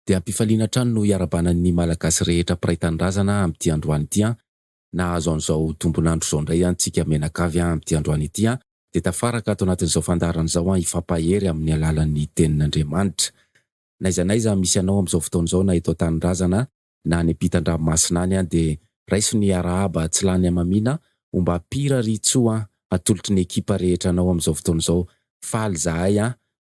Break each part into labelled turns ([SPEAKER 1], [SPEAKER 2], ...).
[SPEAKER 1] Dia ampifaliana trano no iarabanan'ny malagasy rehetra praitandrazana amin'ity androany ity nahazo an'izao tombonandro izao indray antsika menakavy amin'ity androany ity dia tafaraka ato anatin'izao fandaharan'izao hifampahery amin'ny alalan'ny tenin'Andriamanitra. Naiza misy anao amin'izao fotoan'izao na eto Tanindrazana na any ampitan-dranomasina any dia raiso ny arahaba tsy lany amamina omba pira ritsoa atolotry ny ekipa rehetra anao amin'izao fotoan'izao. Faly zahay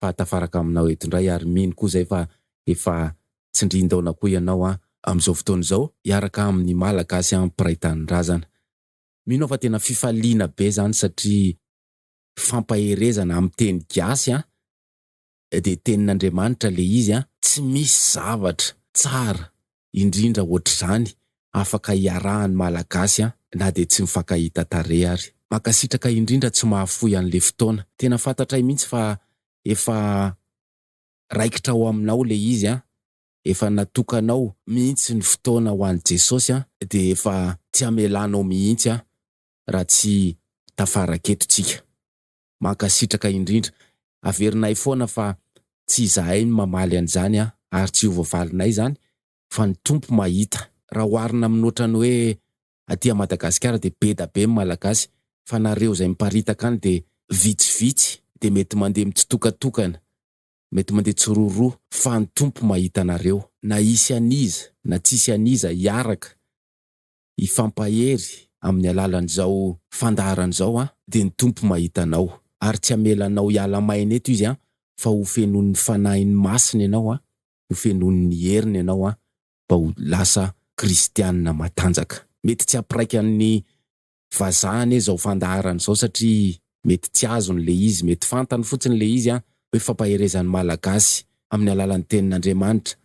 [SPEAKER 1] fa tafaraka aminao eto indray ary mino koa zay fa efa tsindrin-daona koa ianao amin'izao fotoan'izao hiaraka amin'ny malagasy praitandrazana. Mino fa tena fifaliana be zany satria fampaherezana amin'ny teny gasy dia tenin'Andriamanitra le izy tsy misy zavatra tsara indrindra ohatr'izany afaka hiarahan'ny malagasy na dia tsy mifankahita tarehy ary. Makasitraka indrindra tsy mahafoy an'le fotoana. Tena fantatray mihitsy fa efa raikitra ao aminao le izy efa natokanao mihitsy ny fotoana ho an'i Jesosy dia efa tsy amelanao mihitsy raha tsy tafaraketotsika. Makasitraka indrindra. Averinay foana fa tsy izahay ny mamaly an'izany ary tsy ho voavalinay zany fa ny tompo mahita. Raha oharina minoatra ny hoe aty Madagasikara dia be da be malagasy fa nareo izay miparitaka any dia vitsivitsy dia mety mandeha mitsitokatokana, mety mandeha tsororoa fa ny tompo mahita nareo. Na isy aniza na tsisy aniza hiaraka hifampahery amin'ny alalan'izao fandaharan'izao dia ny tompo mahita anao ary tsy amelanao hiala maina eto izy fa ho fenon'ny fanahin'ny masina ianao ho fenon'ny heriny ianao mba ho lasa kristianina matanjaka. Mety tsy hampiraika ny vazahany izao fandaharan'izao satria mety tsy azony le izy, mety fantany fotsiny le izy hoe fampaherezan'ny malagasy amin'ny alalan'ny tenin'Andriamanitra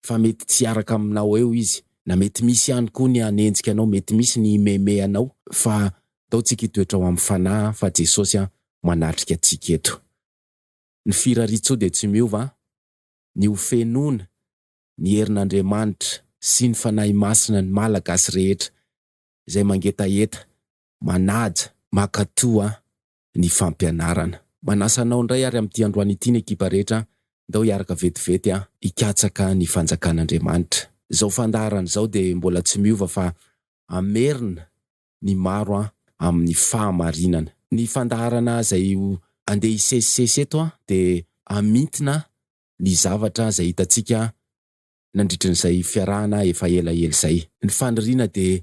[SPEAKER 1] fa mety tsy araka aminao eo izy, na mety misy ihany koa ny hanenjika anao, mety misy ny meme anao fa tao tsika hitoetra ao amin'ny fanahy fa Jesosy manatrika antsika eto. Ny firaritso dia tsy miova, ny hofenona, ny herin'Andriamanitra sy ny fanahy masina ny malagasy rehetra izay mangetaheta, manaja, makatoa ny fampianarana. Manasa anao indray ary amin'ity androany ity ny ekipa rehetra ndao hiaraka vetivety hikatsaka ny fanjakan'Andriamanitra. Izao fandaharan'izao dia mbola tsy miova fa amerina ny maro amin'ny fahamarinana. Ny fandaharana izay andeha hisesisesy eto dia amintina ny zavatra izay hitantsika nandritran'izay fiarahana efa elaela izay. Ny faniriana dia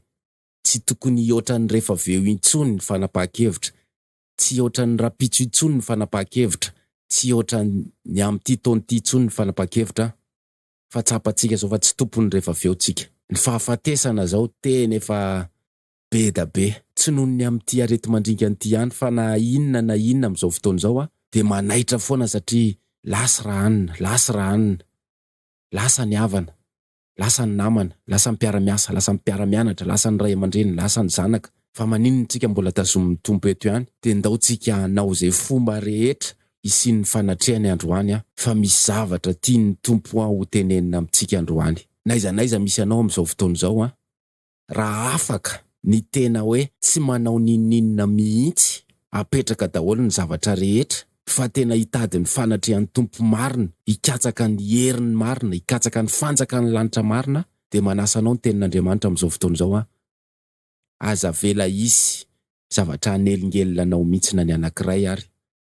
[SPEAKER 1] tsy tokony ohatran'ny rehefa aveo intsony ny fanapahan-kevitra, tsy ohatran'ny rapitso intsony ny fanapahan-kevitra, tsy ohatran'ny amin'ity taon'ity intsony ny fanapahan-kevitra fa tsapantsika zao fa tsy tompony rehefa aveo tsika. Ny fahafatesana zao tena efa be da be. Tsy noho ny amin'ity arety mandringa an'ity ihany fa na inona amin'izao fotoan'izao dia manaitra foana satria lasa rahanina, lasa ny havana, lasa ny namana, lasa ny mpiara-miasa, lasa ny mpiara-mianatra, lasa ny ray aman-dreny, lasa ny zanaka. Fa maninona tsika mbola tazomin'ny tompo eto ihany dia ndao tsika hanao izay fomba rehetra hisian'ny fanatrehany androany fa misy zavatra tian'ny tompo ho tenenina amintsika androany. Naiza misy anao amin'izao fotoan'izao raha afaka ny tena hoe tsy manao ninina mihitsy apetraka daholo ny zavatra rehetra fa tena hitady ny fanatrehan'ny tompo marina, hikatsaka ny heriny marina, hikatsaka ny fanjaka ny lanitra marina dia manasa anao ny tenin'Andriamanitra amin'izao fotoan'izao aza vela isy zavatra hanelingelinanao mihitsy na ny anankiray ary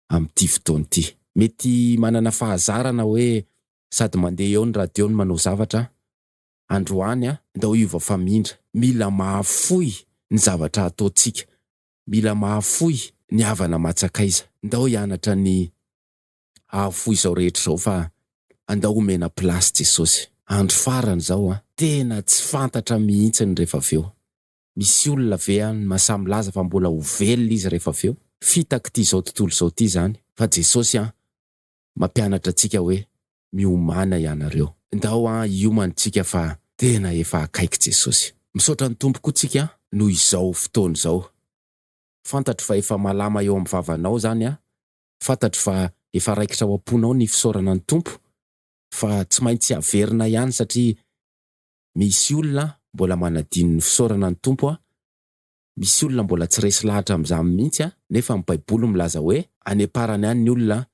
[SPEAKER 1] amin'ity fotoan'ity. Mety manana fahazarana hoe sady mandeha eo ny radio ny manao zavatra androany ndao iova famindra, mila mahafoy ny zavatra ataontsika, mila mahafoy ny havana matsakaiza, ndao hianatra ny hahafoy izao rehetra izao fa andao omena plasy Jesosy. Andro farany izao tena tsy fantatra mihitsy ny rehefa aveo. Misy olona ve masamy laza fa mbola ho velona izy rehefa aveo. Fitaka ity izao tontolo izao ity zany fa Jesosy mampianatra antsika hoe miomana ianareo. Ndao iomantsika fa tena efa akaiky Jesosy. Misaotra ny tompo koa tsika noho izao fotoana izao. Fantatro fa efa malama eo amin'ny vavanao zany fantatro fa efa raikitra ao am-ponao ny fisaorana ny tompo fa tsy maintsy averina ihany satria misy olona mbola manadino ny fisaorana ny tompo misy olona mbola tsy resy lahatra amin'izany mihitsy nefa ny Baiboly milaza hoe any aparany ihany ny olona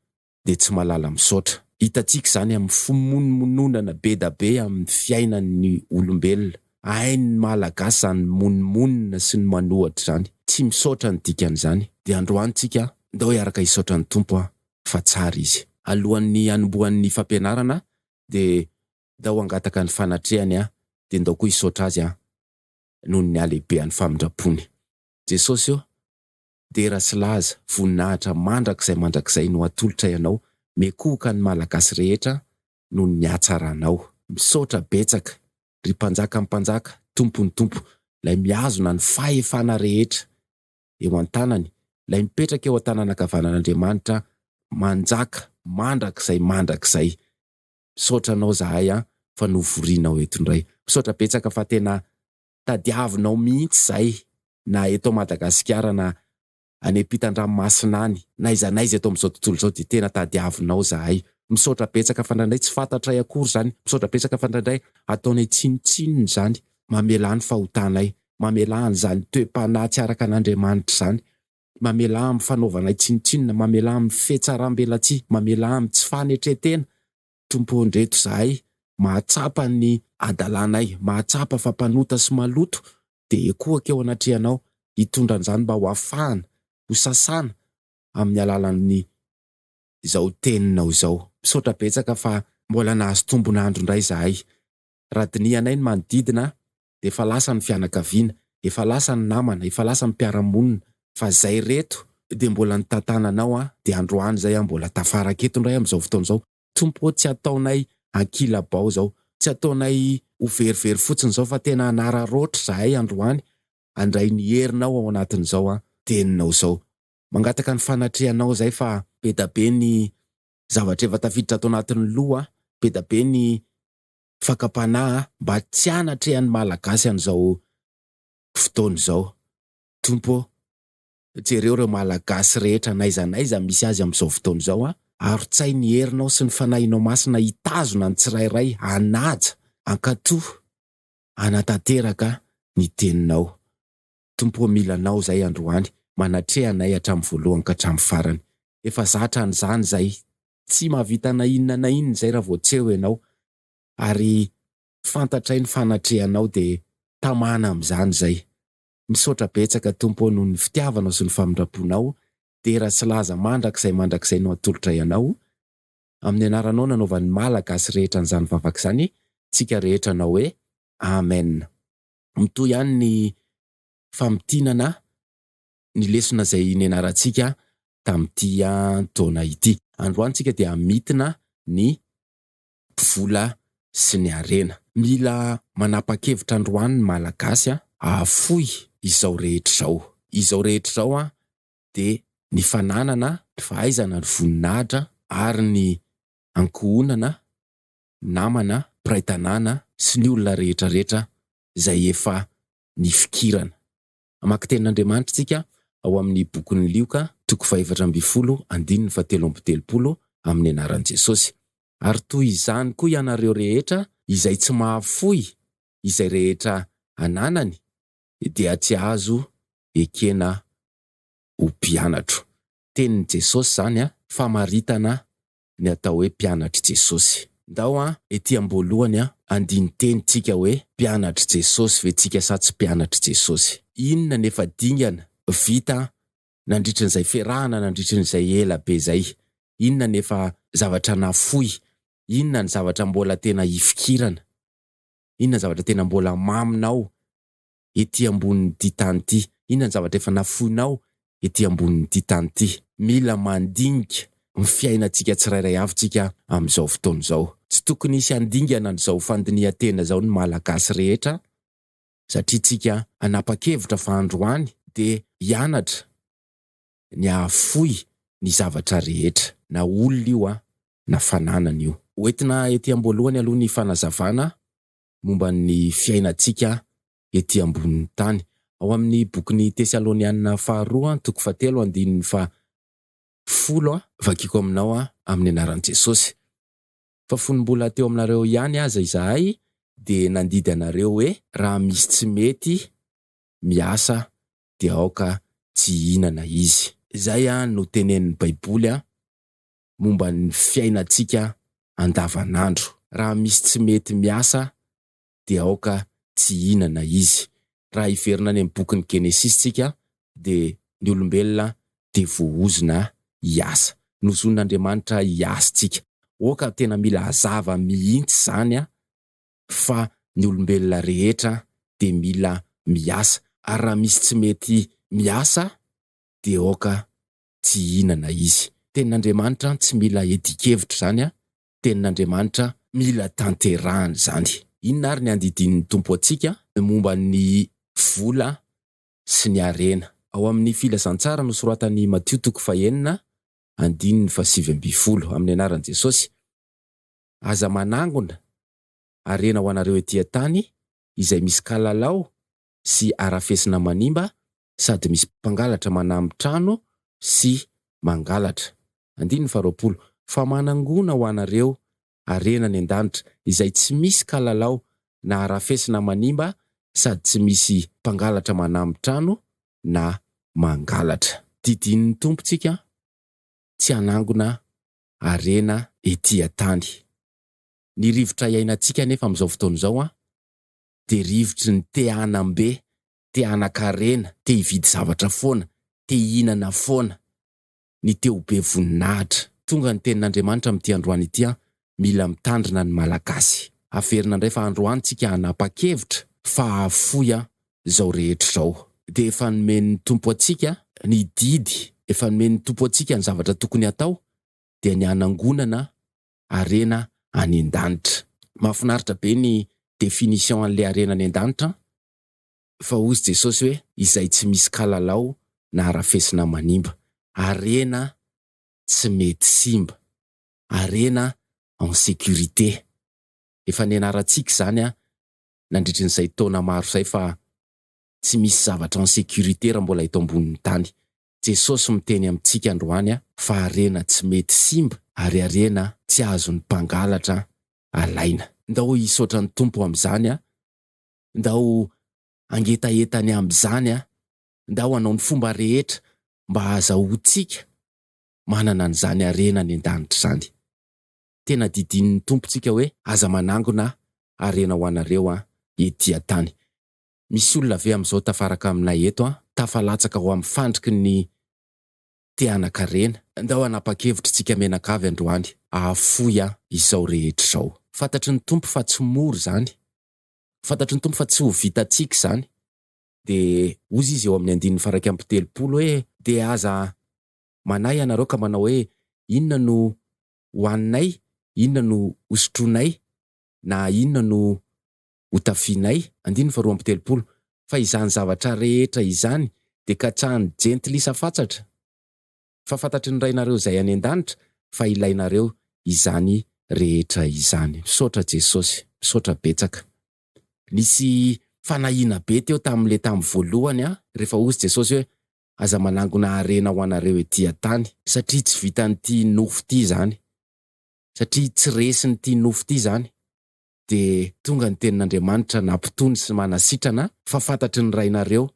[SPEAKER 1] dia tsy malala misaotra. Hitantsika zany amin'ny fimonomononana be da be amin'ny fiainan'ny olombelona. Hain'ny malagasy zany monomonina sy ny manohatra zany. Tsy misaotra ny dikan'izany. Dia androany tsika ndao hiaraka hisaotra ny Tompo fa tsara izy. Alohan'ny anombohan'ny fampianarana dia ndao hangataka ny fanatrehany dia ndao koa hisaotra azy noho ny halehibehan'ny famindrapony. Jesosy dera sy laza voninahitra mandrakizay no atolotra ianao, mekoka ny malagasy rehetra no ny hatsaranao. Misaotra betsaka ry mpanjaka mpanjaka, tompony tompo, lay miazona ny fahefana rehetra eo an-tanany, lay mipetraka eo an-tanan'Andriamanitra, manjaka mandrakizay. Misaotra anao zahay fa novorianao eto indray. Misaotra betsaka fa tena tadiavinao mihitsy zay, na eto Madagasikara na any ampitan-dranomasina any, na izanaiza eto amin'izao tontolo izao dia tena tadiavinao zahay. Misaotra betsaka fa ndraindray tsy fantatray akory zany. Misaotra betsaka fa ndraindray ataonay tsinotsinony zany. Mamela ny fahotanay, mamela zany toe-panahy tsy araka an'Andriamanitra zany. Mamela amin'ny fanaovanay tsinotsinona, mamela amin'ny fetsaram-belatsia, mamela amin'ny tsy fanetretena. Tompo ndreto zahay, mahatsapa ny adalanay, mahatsapa fampanota sy maloto, dia ekoaka eo anatrehanao hitondra an'izany mba ho afahana, ho sasana amin'ny alalan'ny izao teninao izao. Misaotra betsaka fa mbola nahazo tombon'andro indray zahay. Radinianay ny manodidina dia efa lasa ny fianakaviana, efa lasa ny namana, efa lasa ny mpiara-monina, fa zay reto dia mbola ny tantananao dia androany zay mbola tafaraka eto indray amin'izao fotoana izao. Tompo, tsy ataonay ankila-bao zao, tsy ataonay ho verivery fotsiny zao, fa tena anararoatra zahay androany, andray ny herinao ao anatin'izao teninao zao. Mangataka ny fanatrehanao zay fa be da be ny zavatra efa tafiditra ato anatin'ny loha, be da be ny fakapanahy mba tsy hanatrehan'ny malagasy an'izao fotoana izao. Tompo, jereo ireo malagasy rehetra naizanaiza misy azy amin'izao fotoana izao aro-tsay ny herinao sy ny fanahinao masina hitazona ny tsirairay, hanaja, hankatoha, hanatanteraka ny teninao. Tompo, milanao zay androany, manatrehanay hatramin'ny voalohany ka hatramin'ny farany. Efa zatra an'izany zay, tsy mahavita na inona zay raha vao tsy eo ianao, ary fantatray ny fanatrehanao dia tamana amin'izany zay. Misaotra betsaka Tompo noho ny fitiavanao sy ny famindraponao, dera sy laza mandrakizay no atolotra ianao. Amin'ny anaranao nanaovan'ny malagasy rehetra an'izany vavaka izany, tsika rehetra nao hoe amen. Mitoy ihany ny famintinana ny lesona izay nianarantsika tamin'ity taona ity. Androany tsika dia mitina ny vola sy ny harena. Mila manapa-kevitra androany ny malagasy ahafoy izao rehetra izao. Izao rehetra izao dia ny fananana, ny fahaizana, ny voninahitra ary ny ankohonana, namana, piray-tanàna sy ny olona rehetra izay efa nifikirana. Mamaky Tenin'Andriamanitra tsika ao amin'ny bokin'ny Lioka 4:7-7 amin'ny anaran'i Jesosy. Ary toy izany koa ianareo rehetra izay tsy mahafoy, izay rehetra ananany dia tsy azo ekena ho mpianatro. Tenin'i Jesosy zany famaritana ny atao hoe mpianatr' Jesosy. Ndao ety am-boalohany andiny teny tsika hoe mpianatr' Jesosy ve tsika sa tsy mpianatr' Jesosy. Inona nefa dingana vita nandritran'izay ferahana, nandritran'izay ela be zay? Inona nefa zavatra nafoy? Inona ny zavatra mbola tena hifikirana? Inona ny zavatra tena mbola maminao ety ambonin'ity tany ity? Inona ny zavatra efa nafoinao ety ambonin'ity tany ity? Mila mandinika ny fiainantsika tsirairay avy tsika amin'izao fotoana izao. Tsy tokony hisy andingana n'izao fandinihan-tena izao ny malagasy rehetra, satria tsika anapa-kevitra fa androany dia hianatra ny ahafoy ny zavatra rehetra, na olona io na fananana io. Hoentina ety am-boalohany aloha ny fanazavana momba ny fiainantsika ety ambonin'ny tany. Ao amin'ny bokin'ny Tesalonianina faharoa 7:10 vakiko aminao amin'ny anaran'i Jesosy. Fa fonimbola teo aminareo ihany aza izahay dia nandidy anareo hoe raha misy tsy mety miasa dia aoka tsy hihinana izy. Izay no tenenin'ny Baiboly momba ny fiainantsika andavanandro. Raha misy tsy mety miasa dia aoka tsy hihinana izy. Raha iverina any amin'ny bokin'ny Genesistsika dia ny olombelona dia voahozona hiasa. Nozon'Andriamanitra hiasantsika. Aoka tena mila hazava mihitsy zany fa ny olombelona rehetra dia mila miasa. Ary raha misy tsy mety miasa dia aoka tsy hihinana izy. Tenin'Andriamanitra tsy mila edikevitra zany Tenin'Andriamanitra mila tanterahana zany. Inona ary ny andidin'ny Tompo antsika momba ny vola sy ny harena. Ao amin'ny filazantsara nosoratan'i Matteo 9:7-20 amin'ny anaran'i Jesosy. Aza manangona harena ho anareo etỳ tany izay misy kalalao sy arafesina manimba sady misy mpangalatra manamby trano sy mangalatra. 20 Fa manangona ho anareo harena ny an-danitra izay tsy misy kalalao na arafesina manimba sady tsy misy mpangalatra manamby trano na mangalatra. Didin'ny Tompontsika tsy hanangona harena etỳ tany. Ny rivotra iainantsika nefa amin'izao fotoana izao dia rivotry ny te hanambe, te hanan-karena, te hividy zavatra foana, te hihinana foana, ny teo be voninahitra. Tonga ny Tenin'Andriamanitra amin'ity androany ity mila mitandrina ny malagasy. Averina indray fa androany tsika hanapa-kevitra fa hahafoy izao rehetra izao. Dia efa nomen'ny Tompo antsika ny didy, efa nomen'ny Tompo antsika ny zavatra tokony hatao dia ny hanangonana harena any an-danitra. Mahafinaritra be ny definition an'ilay harena any an-danitra fa hozy Jesosy hoe izay tsy misy kalalao na arafesina manimba. Harena tsy mety simba. Harena en sécurité. Efa nianarantsika zany nandritran'izay taona maro izay fa tsy misy zavatra en sécurité raha mbola eto ambonin'ny tany. Jesosy miteny amintsika androany fa harena tsy mety simba ary harena tsy azon'ny mpangalatra alaina. Ndao hisaotra ny Tompo amin'izany ndao angetahetany amin'izany ndao hanao ny fomba rehetra mba hahazahoantsika manana an'izany harena ny an-danitra zany. Tena didin'ny Tompontsika hoe aza manangona harena ho anareo etỳ tany. Misy olona ve amin'izao tafaraka aminay eto tafalatsaka ho amin'ny fandriky ny te hanan-karena. Ndao hanapa-kevitra tsika menakavy androany hahafoy izao rehetra izao. Fantatry ny Tompo fa tsy mora zany. Fantatry ny Tompo fa tsy ho vitantsika zany. Dia hozy izy eo amin'ny 9:30 hoe dia aza manay anareo ka manao hoe inona no hoaninay, inona no hosotroinay, na inona no hotafianay. 9:30 Fa izany zavatra rehetra izany dia katrahany jentilisa fatsatra. Fa fantatry ny rainareo izay any an-danitra fa ilainareo izany rehetra izany. Misaotra Jesosy, misaotra betsaka. Nisy fanahiana be teo tamin'ny voalohany rehefa hozy Jesosy hoe aza manangona harena ho anareo etỳ tany satria tsy vitan'ity nofo ity zany. Satria tsy resin'ity nofo ity zany. Dia tonga ny Tenin'Andriamanitra nampitony sy manasitrana fa fantatry ny rainareo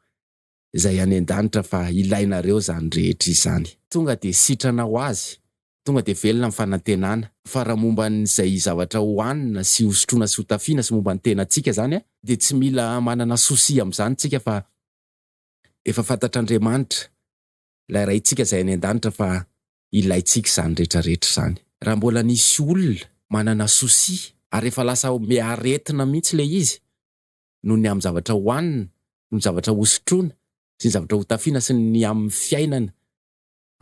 [SPEAKER 1] izay any an-danitra fa ilainareo zany rehetra izany. Tonga dia sitrana ho azy. Tonga dia velona ny fanantenana. Fa raha momba n'izay zavatra hohanina sy hosotroina sy hotafiana sy momba ny tenantsika zany dia tsy mila manana sosi amin'izany tsika fa efa fantatr'Andriamanitra ilay raintsika izay any an-danitra fa ilaintsika izany rehetrarehetra izany. Raha mbola nisy olona manana sosi ary efa lasa miaretina mihitsy ilay izy noho ny amin'ny zavatra hohanina, noho ny zavatra hosotroina sy ny zavatra hotafiana sy ny amin'ny fiainana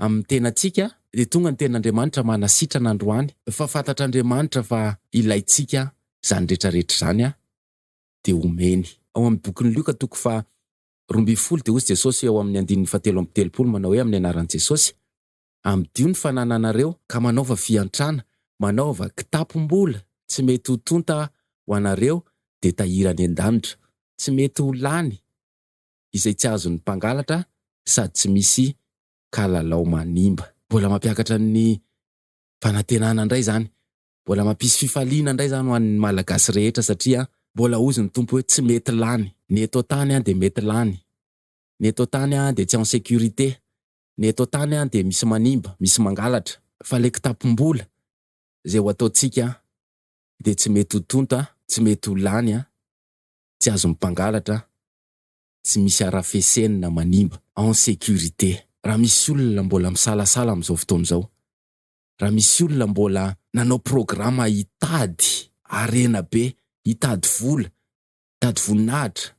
[SPEAKER 1] amin'ny tenantsika dia tonga ny Tenin'Andriamanitra manasitrana androany. Fa fantatr'Andriamanitra fa ilaintsika izany rehetrarehetra izany dia omeny. Ao amin'ny bokin'ny Luka 12 dia hozy Jesosy ao amin'ny 7:30 manao hoe amin'ny anaran'i Jesosy amdio ny fanananareo ka manaova fiantrana, manaova kitapom-bola tsy mety ho tonta ho anareo dia tahirany an-danitra, tsy mety ho lany izay tsy azon'ny mpangalatra sady tsy misy kalalao manimba. Mbola mampiakatra ny fanantenana indray zany. Mbola mampisy fifaliana indray zany ho an'ny malagasy rehetra satria mbola hozy ny Tompo hoe tsy mety lany. Ny eto tany dia mety lany. Ny eto tany dia tsy en sécurité. Ny eto tany dia misy manimba, misy mangalatra. Fa ilay kitapom-bola Zay ho ataotsika de tsy mety ho tonta, tsy mety ho lany, tsy azo mpangalatra, tsy misy arafesenina manimba, en sécurité. Raha misy olona mbola misalasala am'izao fotoana izao, raha misy olona mbola nanao programa hitady harena be, hitady vola, hitady voninahitra,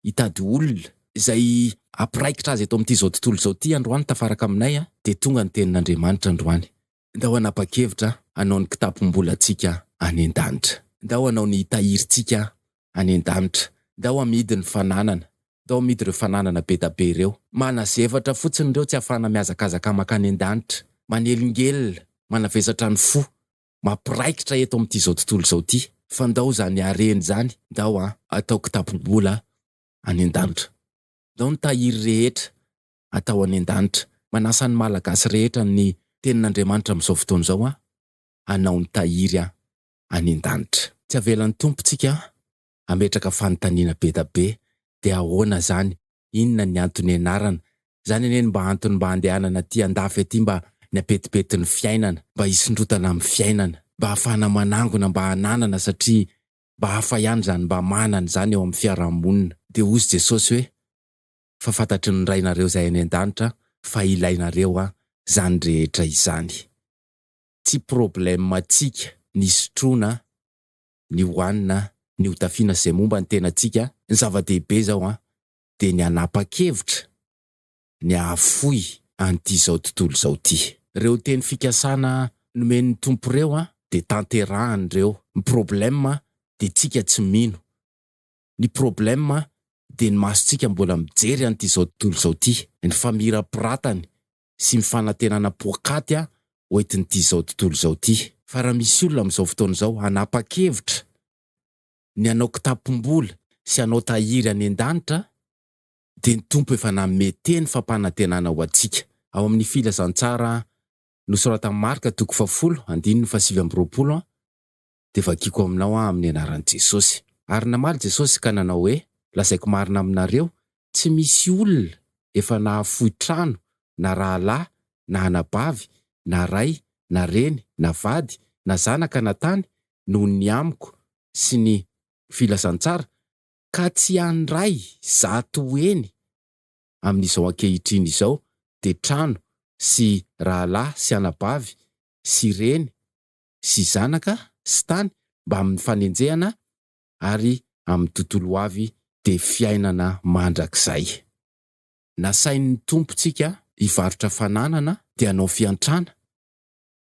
[SPEAKER 1] hitady olona izay ampiraikitra azy eto amin'ity zao tontolo zao ty androany tafaraka aminay, de tonga ny tenin'Andriamanitra androany. Ndao hanapa-kevitra hanao ny kitapom-bolantsika any an-danitra. Ndao hanao ny tahirintsika any an-danitra. Ndao hamidy ny fananana. Ndao hamidy ireo fananana be da be ireo. Manazevatra fotsiny ireo tsy afana miazakazaka makany an-danitra. Manelingelina, manavesatra ny fo, mampiraikitra eto amin'ity zao tontolo zao ty. Fa ndao zany hareny zany, ndao atao kitapom-bola any an-danitra. Ndao ny tahiry rehetra atao any an-danitra. Manasa ny malagasy rehetra ny tenin'Andriamanitra amin'izao fotoana izao hanao ny tahiry any an-danitra. Tsy avelan'ny tompontsika ametraka fanontaniana be da be, de ahoana zany? Inona ny antony anarana? Zany ane mba antony mba andehanana ty andafy aty mba ny apetipety ny fiainana, mba hisondrotana amin'ny fiainana, mba hafana manangona, mba hananana satria mba hafa ihany zany mba manana zany eo amin'ny fiarahamonina. De hozy Jesosy hoe, fa fantatry ny rainareo zay any an-danitra, fa ilainareo zany rehetra izany. Tsy problème atsika ny sotrona, ny hoanina, ny hotafiana zay momba ny tenantsika. Ny zava-dehibe zao de ny hanapa-kevitra, ny hahafoy an'ity zao tontolo zao ty. Reo teny fikasana nomen'ny tompo reo de tanterahany reo. Ny problème de tsika tsy mino. Ny problème de ny masontsika mbola mijery an'ity zao tontolo zao ty. Ny famira-piratany sy ny fanantenana pokaty hoentin'ity zao tontolo zao ty. Fa raha misy olona amin'izao fotoana izao hanapa-kevitra, ny hanao kitapom-bola sy hanao tahiry any an-danitra, de ny tompo efa nameteny fampanantenana ho antsika. Ao amin'ny filazantsara nosoratan Marka 10:20, de vakiko aminao amin'ny anaran'i Jesosy. Ary namaly Jesosy ka nanao hoe, lazaiko marina aminareo, tsy misy olona efa nahafoy trano, na rahalahy, na anabavy, na ray, na reny, na vady, na zanaka na tany, noho ny amiko sy ny filazantsara, ka tsy handray zato eny amin'izao ankehitriny izao, de trano sy rahalahy sy anabavy sy reny sy zanaka sy tany mba amin'ny fanenjehana ary amin'ny tontolo avy de fiainana mandrakizay. Nasain'ny tompontsika hivarotra fananana de hanao fiantrana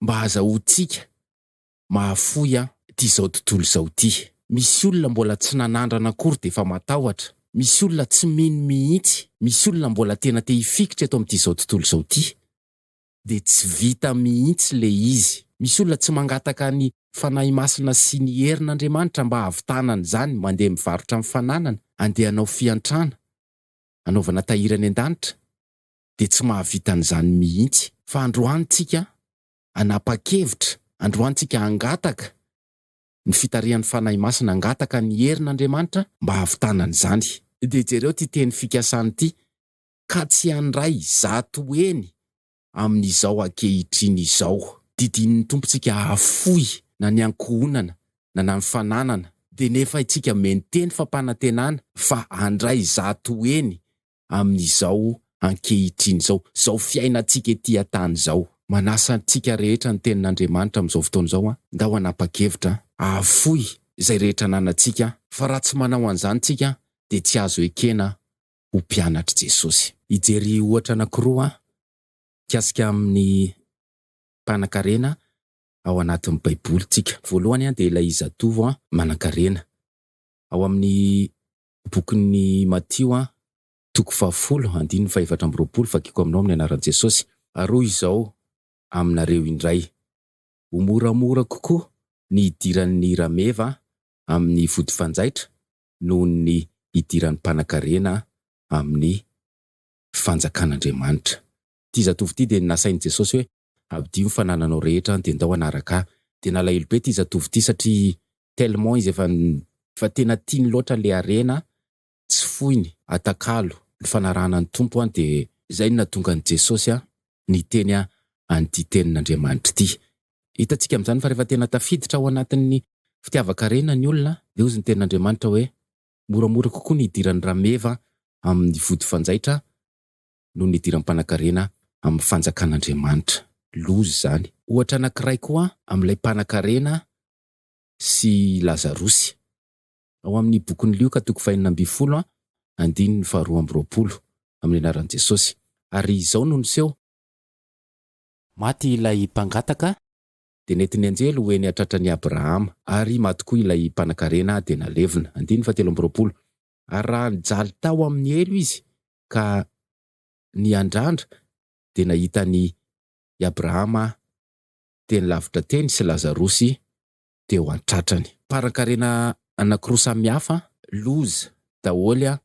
[SPEAKER 1] mba hahazahoantsika mahafoy ty zao tontolo zao ty. Misy olona mbola tsy nanandrana akory de efa matahotra. Misy olona tsy mino mihitsy. Misy olona mbola tena te hifikitra eto amin'ity zao tontolo zao ty, de tsy vita mihitsy le izy. Misy olona tsy mangataka ny fanahy masina sy ny herin'Andriamanitra mba havitanana zany mandeha mivarotra amin'ny fananana, andeha hanao fiantrana, anaovana tahiry any an-danitra, de tsy mahavita an'izany mihitsy. Fa androany tsika hanapa-kevitra, androany tsika hangataka ny fitarihan'ny fanahy masina, hangataka ny herin'Andriamanitra mba havitanana izany. De jereo ty teny fikasany ty, ka tsy handray zato eny amin'izao ankehitriny izao. Didin'ny tompontsika hahafoy na ny ankohonana na ny fananana, de nefa itsika menteny fampanantenana fa handray zato eny amin'izao ankehitriny izao, zao fiainantsika ety an-tany zao. Manasa antsika rehetra ny tenin'Andriamanitra amin'izao fotoana izao ndao hanapa-kevitra, hahafoy izay rehetra ananantsika, fa raha tsy manao an'izany tsika de tsy azo ekena ho mpianatr' Jesosy. Ijery ohatra anankiroa kasika amin'ny mpanan-karena ao anatin'ny Baiboly tsika. Voalohany de ilay zatovo manan-karena. Ao amin'ny bokin'ny Matio 10:24, vakiko aminao amin'ny anaran'i Jesosy. Aroa izao aminareo indray, ho moramora kokoa ny idiran'ny rameva amin'ny vody fanjaitra noho ny idiran'ny mpanan-karena amin'ny fanjakan'Andriamanitra. Ty zatovo ty de nasain'i Jesosy hoe abdio ny fanananao rehetra de ndao anaraka. De nalahelo be ty zatovo ty satria tellement izy efa tena tiany loatra le harena, tsy foiny, atakalo ny fanarahana ny tompo de zay natonga ny Jesosy ny teny an'ty tenin'Andriamanitra ty. Hitantsika amin'izany fa rehefa tena tafiditra ao anatin'ny fitiavan-karena ny olona, dia hozy ny Tenin'Andriamanitra hoe moramora kokoa ny idiran'ny rameva amin'ny vody fanjaitra noho ny idiran'ny mpanan-karena amin'ny fanjakan'Andriamanitra. Lozy zany. Ohatra anankiray koa amin'ilay mpanan-karena sy Lazarosy. Ao amin'ny bokin'ny Lioka 4:20 andininy 2:20 amin'ny anaran'i Jesosy. Ary izao no niseho. Maty ilay mpangataka dia nentin'ny anjelo hoe niatratran'i Abrahama, ary maty koa ilay mpanan-karena dia nalevina. 3:20. Ary raha nijaly tao amin'ny elo izy ka niandrandra dia nahitany Abrahama teny lavitra teny sy Lazarosy teo an-tratrany. Mpanan-karena anankiroa samihafa, loza daholo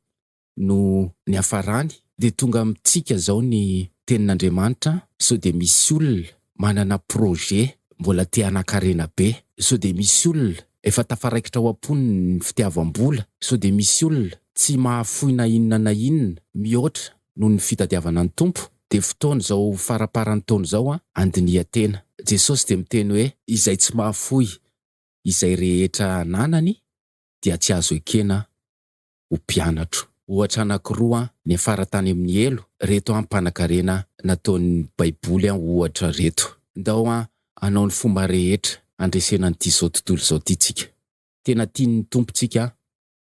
[SPEAKER 1] no niafarany, dia tonga amintsika zao ny Tenin'Andriamanitra. So dia misy olona manana projet mbola te hanan-karena be. So dia misy olona efa tafaraikitra ao am-pony ny fitiavam-bola. So dia misy olona tsy mahafoy na inona na inona mihoatra noho ny fitadiavana ny tompo. Dia fotoana zao faraparan'ny taona zao andinian-tena. Jesosy dia miteny hoe izay tsy mahafoy izay rehetra ananany dia tsy azo ekena ho mpianatro. Ohatra anankiroa niafara tany amin'ny elo, reto mpanan-karena nataon'ny Baiboly ohatra reto. Ndao anao ny fomba rehetra andresena an'ity zao tontolo zao ity tsika. Tena tian'ny tompontsika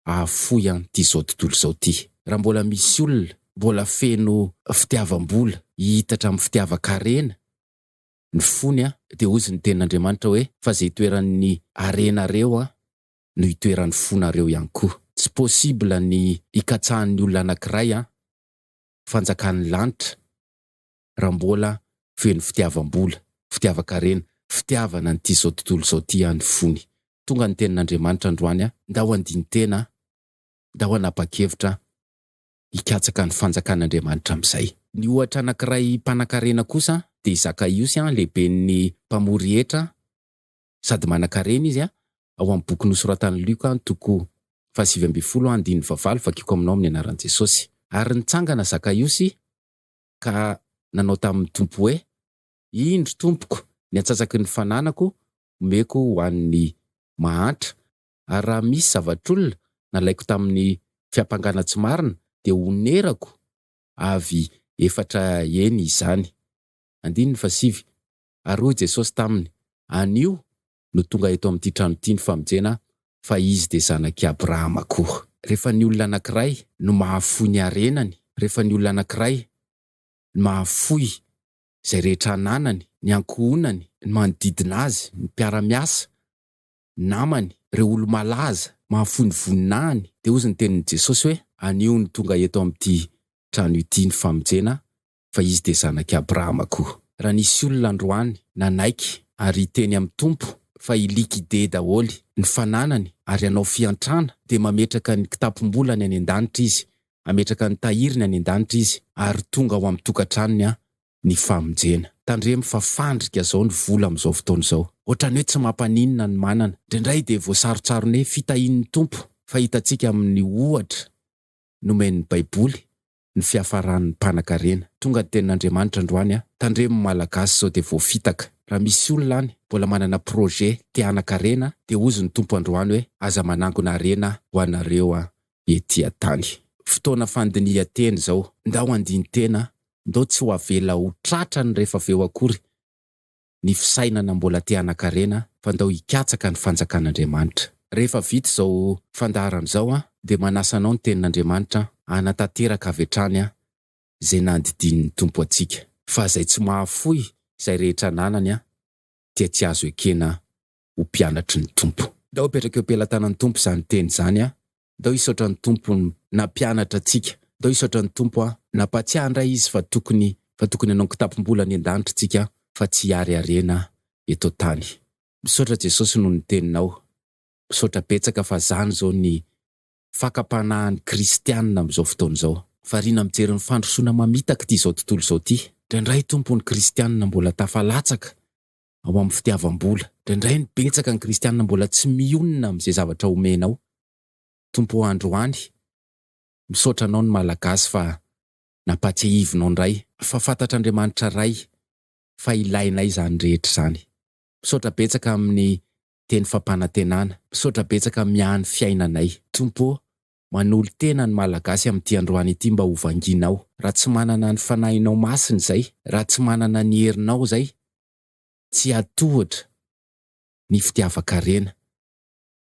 [SPEAKER 1] ahafoy an'ity zao tontolo zao ity. Raha mbola misy olona mbola feno fitiavam-bola hitatra amin'ny fitiavan-karena ny fony dia hozy ny Tenin'Andriamanitra hoe fa zay toeran'ny arenareo no itoeran'ny fonareo ihany koa. Tsy possible ny ikatsahan'ny olona anankiray fanjakan'ny lanitra raha mbola feno fitiavam-bola, fitiavan-karena, fitiavana n'ity zao tontolo zao ity ny fony. Tonga ny Tenin'Andriamanitra androany ndao andini-tena, ndao hanapa-kevitra hikatsaka ny fanjakan'Andriamanitra amin'izay. Ny ohatra anankiray mpanan-karena kosa dia Zakaiosy, lehiben'ny mpamory hetra sady manan-karena izy ao amin'ny boky nosoratan'ny Lioka 7:20 vakiko aminao amin'ny anaran'i Jesosy. Ary nitsangana Zakaiosy ka nanao tamin'ny tompo hoe indro tompoko ny atsatsaky ny fananako omeko ho an'ny mahantra, ary raha misy zavatr'olona nalaiko tamin'ny fiampangana tsy marina dia onerako avy 4 eny izany. 7. Ary hoy Jesosy taminy, anio no tonga eto amin'ity trano ity ny famonjena fa izy dia zanaky Abrahama koa. Rehefa ny olona anankiray no mahafoy ny arenany, rehefa ny olona anankiray mahafoy izay rehetra ananany, ny ankohonany, ny manodidina azy, ny mpiara-miasa, namany, ireo olo malaza, mahafoy ny voninahiny, dia hozy ny tenin'i Jesosy hoe anio no tonga eto amin'ity trano ity ny famonjena fa izy dia zanaky Abrahama koa. Raha nisy olona androany nanaiky ary teny amin'ny tompo fa ilikide daholy ny fananany ary anao fiantrana, dia mametraka ny kitapom-bolany any an-danitra izy, ametraka ny tahiriny any an-danitra izy, ary tonga ao amin'ny tokantranony ny famonjena. Tandremo fa fandrika zao ny vola amin'izao fotoana izao. Ohatrany hoe tsy mampaninona ny manana. Indraindray dia voasarotsaron'ny fitahin'ny tompo. Fa hitantsika amin'ny ohatra nomen'ny Baiboly ny fiafaran'ny mpanan-karena. Tonga ny Tenin'Andriamanitra androany tandremo malagasy zao dia voafitaka. Raha misy olona any mbola manana projet te hanan-karena dia hozy ny tompo androany hoe aza manangona arena ho anareo ety an-tany. Fotoana fandinian-teny zao, ndao andini-tena, ndao tsy ho avela ho tratrany rehefa aveo akory ny fisainana mbola te hanan-karena, fa ndao hikatsaka ny fanjakan'Andriamanitra. Rehefa vita zao fandaharana zao dia manasa anao ny Tenin'Andriamanitra hanatanteraka avy hatrany zay nandidin'ny tompo antsika. Fa zay tsy mahafoy izay rehetra ananany dia tsy azo ekena ho mpianatry ny tompo. Ndao hipetraka eo am-pelantanan'ny tompo izany teny izany ndao hisaotra ny tompo nampianatra antsika, ndao hisaotra ny tompo nampatsiahandray izy fa tokony anao kitapom-bola any an-danitra tsika fa tsy hiara-harena eto tany. Misaotra Jesosy noho ny teninao. Misaotra betsaka fa zany zao ny fakapanahan'ny kristianina amin'izao fotoana izao. Variana mijery ny fandrosoana mamitaka ity zao tontolo zao ity. Indraindray tompony kristianina mbola tafalatsaka ao amin'ny fitiavam-bola. Indraindray ny betsaka ny kristianina mbola tsy mionina amin'izay zavatra omenao. Tompo androany, misaotra anao ny malagasy fa nampatsiahivinao ndray, fa fantatr'Andriamanitra ray fa ilainay zany rehetra zany. Misaotra betsaka amin'ny teny fampanantenana. Misaotra betsaka miahany fiainanay. Tompo, manolo tena ny malagasy amin'ity androany ity mba ho vanginao. Raha tsy manana ny fanahinao masina zay, raha tsy manana ny herinao zay, tsy atohatra ny fitiava-karena.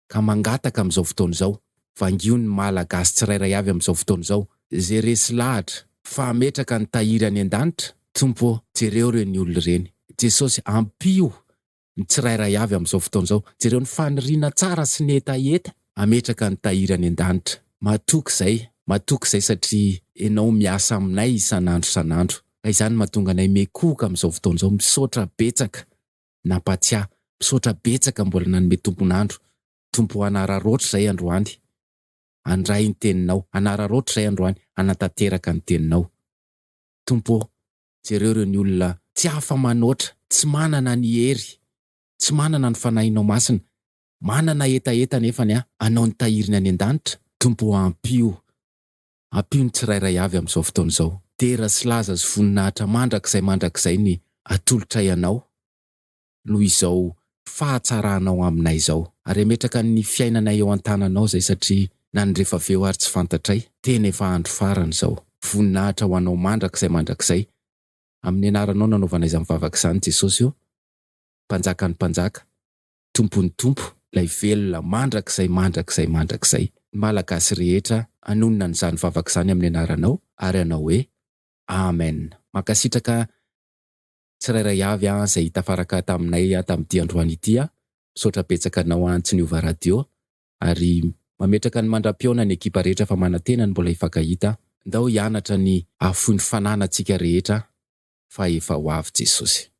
[SPEAKER 1] Ka mangataka amin'izao fotoana izao, vangio ny malagasy tsirairay avy amin'izao fotoana izao, zay resy lahatra fa ametraka ny tahiry any an-danitra. Tompo, jereo reny olona reny. Jesosy, ampio ny tsirairay avy amin'izao fotoana izao, jereo ny faniriana tsara sy ny etaeta, ametraka ny tahiry any an-danitra. Matoky zay satria enao miasa aminay isan'andro. Ka izany mahatonga anay mekoka amin'izao fotoana izao, misaotra betsaka nampatsiahy, misaotra betsaka mbola nanome tompon'andro. Tompo, anararoatra zay androany, andray ny teninao, anararoatra zay androany, anatanteraka ny teninao. Tompo, jereo ny olona tsy afa manoatra, tsy manana ny hery, tsy manana ny fanahinao masina, manana etaeta nefany anao ny tahiriny any an-danitra. Tompo, ampio ny tsirairay avy amin'izao fotoana izao. Tera sy laza sy voninahitra mandrakizay ny atolotra ianao noho izao fahatsaranao aminay izao. Ary ametraka ny fiainanay eo an-tananao zay satria na ny rehefa aveo ary tsy fantatray, tena efa andro farany izao. Voninahitra ho anao mandrakizay. Amin'ny anaranao nanaovana izany vavaka izany Jesosy io, mpanjaka ny mpanjaka, tompony tompo, lay velona mandrakizay. Malagasy rehetra anonona n'izany vavaka izany amin'ny anaranao ary anao hoe amen. Makasitraka tsirairay avy zay tafaraka taminay tamin'ity androany ity. Misaotra betsaka anao Antsoniova Radio ary mametraka ny mandram-piona ny ekipa rehetra fa manantena ny mbola hifankahita. Ndao hianatra ny afoy ny fananantsika rehetra fa efa ho avy Jesosy.